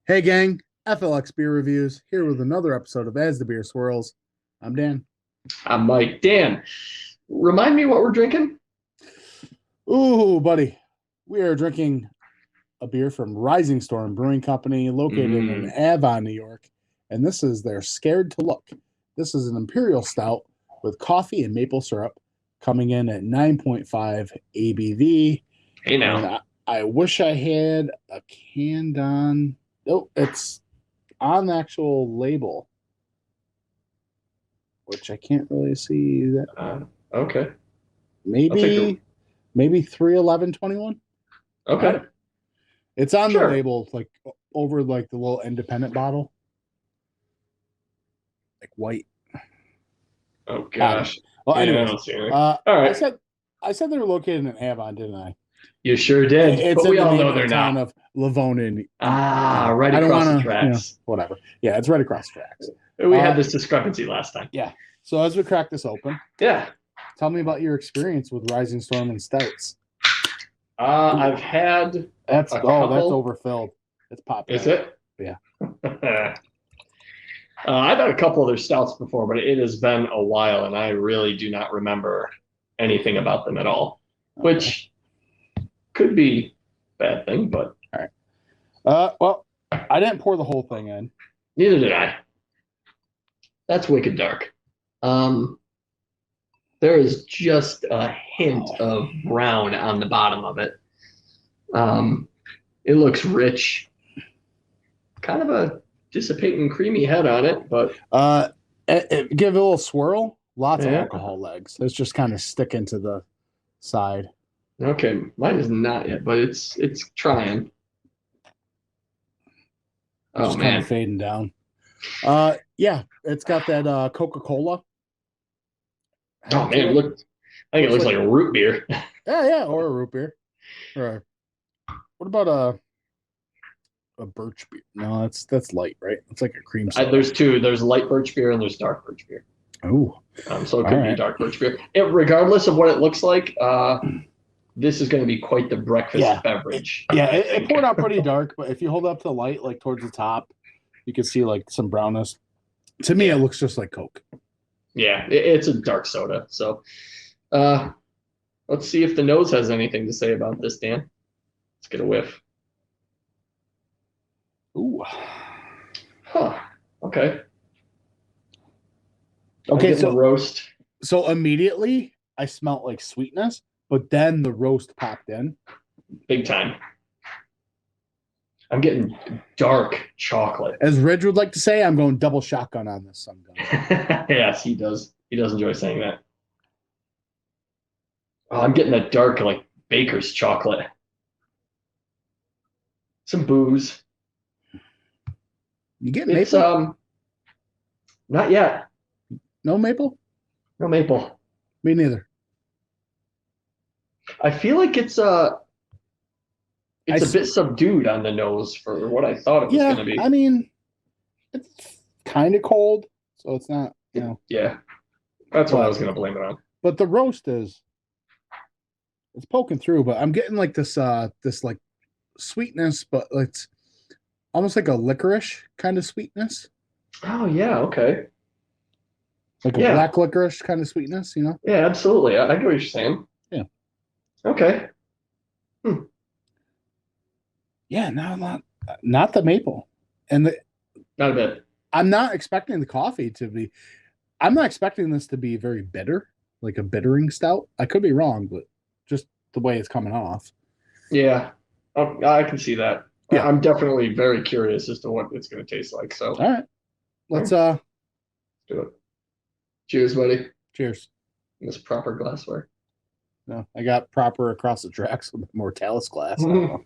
Hey gang, FLX Beer Reviews here with another episode of As the Beer Swirls. I'm Dan. I'm Mike. Dan, remind me what we're drinking? Ooh, buddy, we are drinking a beer from Rising Storm Brewing Company located in Mm, Avon, New York, and this is their Scared to Look. This is an Imperial Stout with coffee and maple syrup coming in at 9.5 ABV. hey And now. I wish I had a canned on. Oh, it's on the actual label, which I can't really see that. Okay. I'll take a. Maybe 31121. I Okay. don't. It's on the Sure. label, like over like the little independent bottle, like white. Oh I don't know. gosh. Well, Yeah, I anyways, don't see anything. uh, All I right. said I said they were located in Avon, didn't I? You sure did, It's but in we the all name know of the they're town not. of Livonia. Right I don't across the want to, tracks. whatever. Yeah, it's right across the tracks. We had Uh, this discrepancy last time. yeah. So as we crack this open, Yeah. tell me about your experience with Rising Storm and Stouts. Ooh, I've had a that's couple. overfilled. It's popped Is out. it? Yeah. I've had a couple of their stouts before, but it has been a while, and I really do not remember anything about them at all, Okay. which could be a bad thing, but All right. Well, I didn't pour the whole thing in. neither did I. That's wicked dark. Um, there is just a hint Oh. of brown on the bottom of it. Um, it looks rich, kind of a dissipating creamy head on it, but Give it a little swirl. Lots of yeah. alcohol legs. It's just kind of sticking to the side. Okay, mine is not yet, but it's trying. It's Oh just kind of man. fading down. Yeah, it's got that Coca-Cola Oh head to man, it. I think it Looks looks like like a root beer. yeah, or a root beer. Or what about a birch beer? No, that's light, right? It's like a cream soda. There's two. There's light birch beer and there's dark birch beer. Oh, So it all could be right. dark birch beer. Regardless of what it looks like, this is going to be quite the breakfast Yeah, beverage. yeah. I It think. poured out pretty dark, but if you hold up to the light, like towards the top, you can see like some brownness. To me, it Yeah, looks just like Coke. yeah. It's a dark soda. So, uh, let's see if the nose has anything to say about this, Dan. Let's get a whiff. Ooh. Huh. Okay. I'm Okay, getting the roast. so immediately I smelt like sweetness, but then the roast popped in. Big time. I'm getting dark chocolate. As Ridge would like to say, I'm going double shotgun on this. I'm going. Yes, he does. He does enjoy saying that. Oh, I'm getting that dark, like baker's chocolate. Some booze. You get It's maple? not yet. No maple? No maple. Me neither. I feel like it's I a bit subdued on the nose for what I thought it was going yeah. to be. I mean, it's kind of cold, so it's not. Yeah, that's what I was But going to blame it on. the roast is it's poking through. But I'm getting like this like sweetness, but it's almost like a licorice kind of sweetness, Oh yeah, okay. like a Yeah, black licorice kind of sweetness. yeah, absolutely. I get what you're saying. Yeah. Okay. Yeah, no, not the maple, and Not a bit. I'm not expecting the coffee to be. I'm not expecting this to be very bitter, like a bittering stout. I could be wrong, but just the way it's coming off. Yeah, I can see that. Yeah. I'm definitely very curious as to what it's going to taste like. So, All right. Let's let's do it. Cheers, buddy. cheers. In this proper glassware. No, I got proper across the tracks with Mortalis glass. I don't know.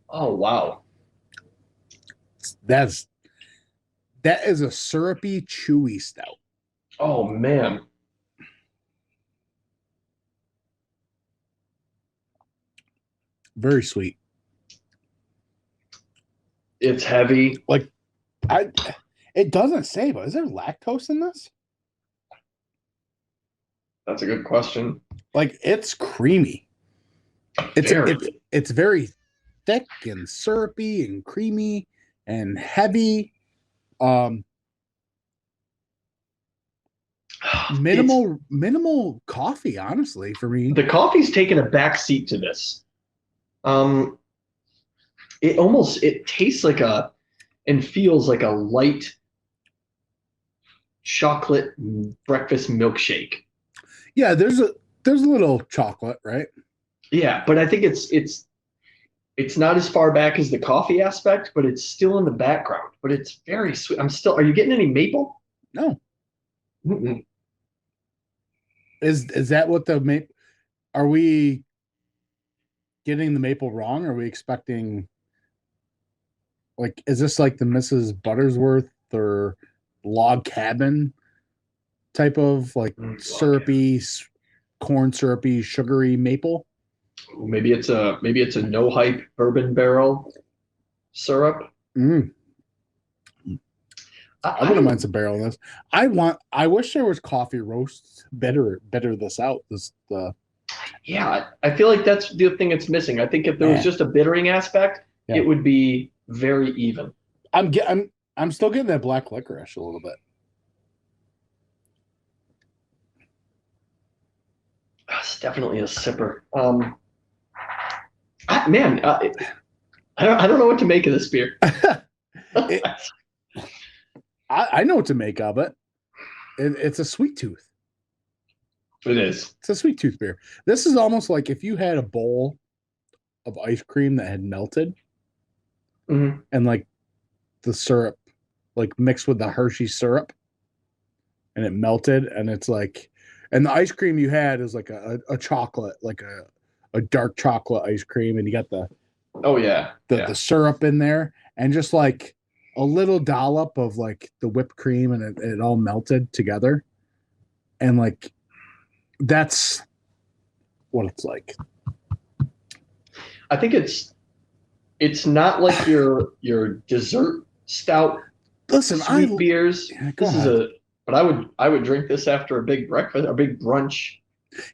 Oh wow. That's that is a syrupy, chewy stout. Oh man. Very sweet. It's heavy. Like I it doesn't say, but is there lactose in this? That's a good question. Like it's creamy. Very. It's very thick and syrupy and creamy and heavy. Um, minimal coffee, honestly, for me. The coffee's taken a back seat to this. Um, it tastes like a and feels like a light chocolate breakfast milkshake. Yeah, there's a little chocolate, right? Yeah, but I think it's not as far back as the coffee aspect, but it's still in the background. But it's very sweet. Are you getting any maple? No. Mm-mm. Is that what the maple? Are we getting the maple wrong? Are we expecting like is this like the Mrs. Buttersworth or log cabin type of like syrupy, corn syrupy, sugary maple? Maybe it's a no hype bourbon barrel syrup. Mm. I, I I wouldn't don't. mind some barrel in this. I wish there was coffee roasts better this out. This the Yeah, I feel like that's the thing it's missing. I think if there was yeah. just a bittering aspect, Yeah. it would be very even. I'm still getting that black licorice a little bit. It's definitely a sipper. Man, I don't know what to make of this beer. It, I know what to make of it. It's a sweet tooth. It is. It's a sweet tooth beer. This is almost like if you had a bowl of ice cream that had melted Mm-hmm. and like the syrup, like mixed with the Hershey syrup, and it melted, and it's like, and the ice cream you had is like a chocolate, like a dark chocolate ice cream, and you got the Oh yeah, the syrup in there, and just like a little dollop of like the whipped cream, and it all melted together, and like that's what it's like. I think it's not like your dessert stout Listen, sweet beers. Yeah, This is ahead. but I would drink this after a big breakfast, a big brunch.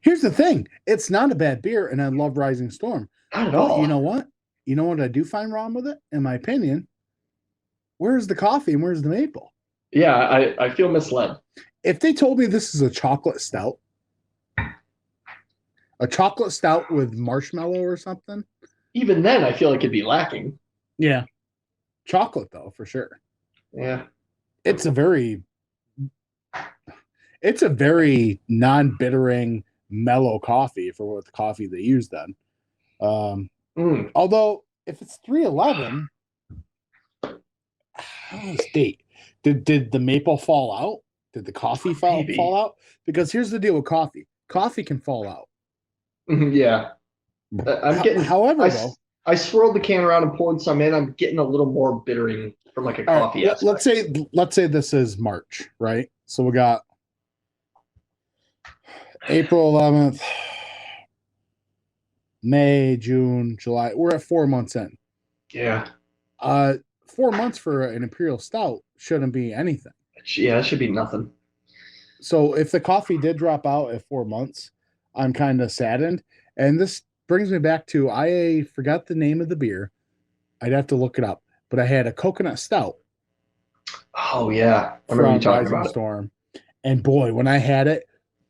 Here's the thing: it's not a bad beer, and I love Rising Storm. Not at But all. you know what? You know what I do find wrong with it, in my opinion. Where's the coffee and where's the maple? Yeah, I feel misled. If they told me this is a chocolate stout with marshmallow or something, Even then, I feel like it'd be lacking. yeah, chocolate though for sure. Yeah. It's a very non-bittering, mellow coffee for what the coffee they use then. Although if it's 311, how's date? Did the maple fall out? Did the coffee fall out? Because here's the deal with coffee. Coffee can fall out. Yeah. I'm getting. However, though, I swirled the can around and poured some in. I'm getting a little more bittering from like a coffee. Right, let's say this is March, right? So we got April 11th, May, June, July. We're at 4 months in. Yeah. 4 months for an Imperial Stout shouldn't be anything. Yeah, that should be nothing. So if the coffee did drop out at 4 months, I'm kind of saddened. And this brings me back to I forgot the name of the beer. I'd have to look it up. But I had a coconut stout. Oh yeah, I remember you talking Rising about Storm. And boy, when I had it,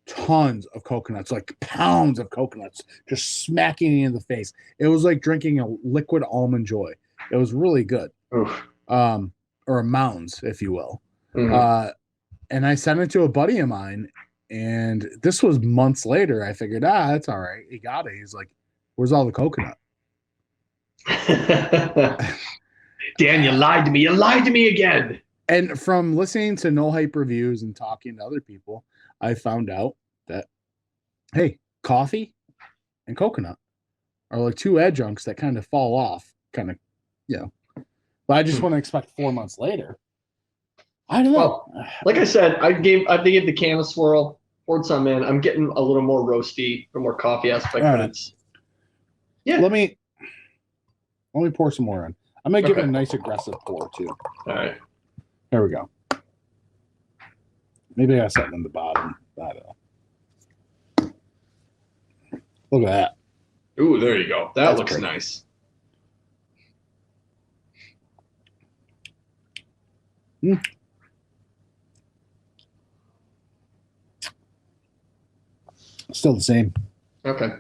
tons of coconuts, like pounds of coconuts, just smacking me in the face. It was like drinking a liquid almond joy. It was really good. Oof. Or a mounds, if you will. Mm-hmm. And I sent it to a buddy of mine, and this was months later. I figured, that's all right. He got it. He's like, "Where's all the coconut?" Dan, you lied to me. You lied to me again. And from listening to no hype reviews and talking to other people, I found out that hey, coffee and coconut are like two adjuncts that kind of fall off, kind of, you know. But I just want to expect 4 months later. I don't know. Well, like I said, I gave the can a swirl, poured some in. I'm getting a little more roasty, a more coffee aspect, but it's Let me pour some more in. I'm gonna give it a nice aggressive pour too. All right. There we go. Maybe I got something in the bottom. I don't know. Look at that. Ooh, there you go. That That's looks pretty. nice. Mm. Still the same. Okay.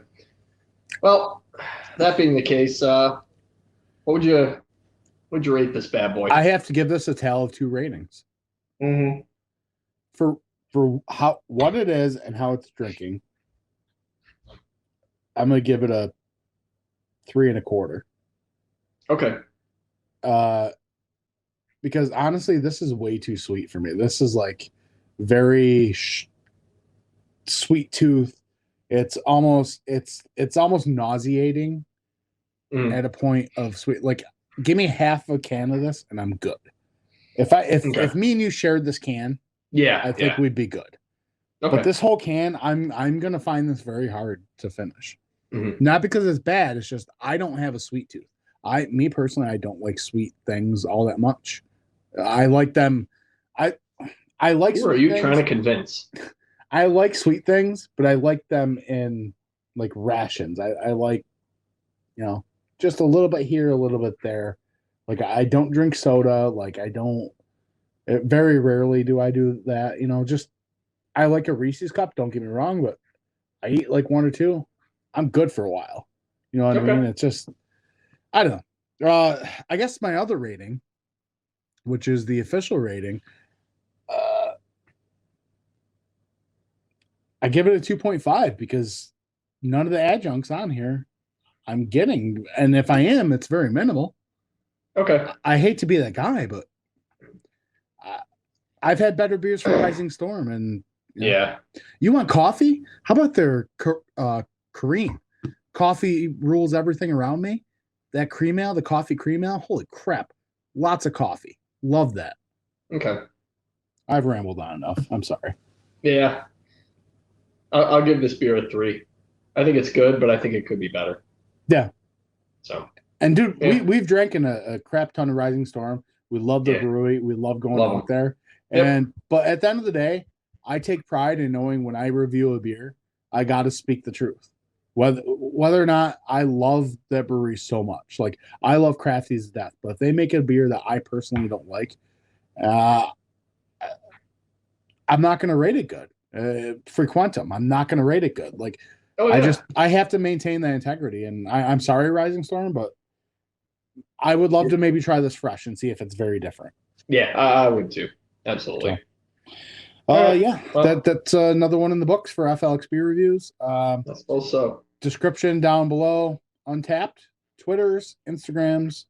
Well, that being the case, what would you rate this bad boy? I have to give this a tale of two ratings. Mm-hmm. For how what it is and how it's drinking. I'm gonna give it a 3.25. Okay. Because honestly, this is way too sweet for me. This is like very sweet tooth. It's almost nauseating Mm. at a point of sweet. Like, give me half a can of this and I'm good. If me and you shared this can, Yeah. I think we'd be good. Okay. But this whole can, I'm gonna find this very hard to finish. Mm-hmm. Not because it's bad. It's just I don't have a sweet tooth. Me personally, I don't like sweet things all that much. I like them. I like. Who are you trying to convince? I like sweet things, but I like them in like rations. I like, just a little bit here, a little bit there. Like I don't drink soda. Like I don't. Very rarely do I do that. Just I like a Reese's cup. Don't get me wrong, but I eat like one or two. I'm good for a while. You know what I mean? It's just I don't know. I guess my other rating, which is the official rating, I give it a 2.5 because none of the adjuncts on here I'm getting. And if I am, it's very minimal. Okay. I hate to be that guy, but I've had better beers from Rising Storm. And yeah. You want coffee? How about their Korean? Coffee rules everything around me. That cream ale, the coffee cream ale, holy crap. Lots of coffee. Love that. Okay. I've rambled on enough. I'm sorry. Yeah. I'll give this beer a 3. I think it's good, but I think it could be better. Yeah. So. And dude, we've drank in a crap ton of Rising Storm. We love the brewery. We love going out there. And but at the end of the day, I take pride in knowing when I review a beer, I got to speak the truth. Whether or not I love that brewery so much, like I love Crafties to death, but if they make a beer that I personally don't like, I'm not going to rate it good. Frequentum, I'm not going to rate it good. Like, I have to maintain that integrity. And I'm sorry, Rising Storm, but I would love to maybe try this fresh and see if it's very different. Yeah, I would too. Absolutely. Yeah, that's another one in the books for FLX beer reviews. I suppose so. Description down below. Untapped, Twitters, Instagrams.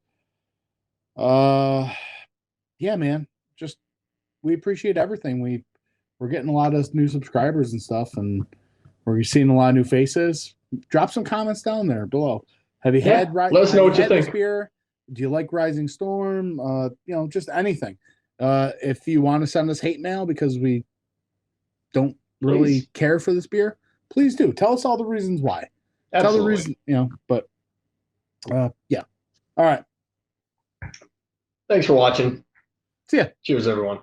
Yeah, man. Just we appreciate everything. We're getting a lot of new subscribers and stuff, and we're seeing a lot of new faces. Drop some comments down there below. Have you had? Let us know what you think. Beer? Do you like Rising Storm? Just anything. If you want to send us hate mail because we don't really care for this beer, please do. Tell us all the reasons why. Absolutely. Tell the reason, but yeah. All right. Thanks for watching. See ya. Cheers, everyone.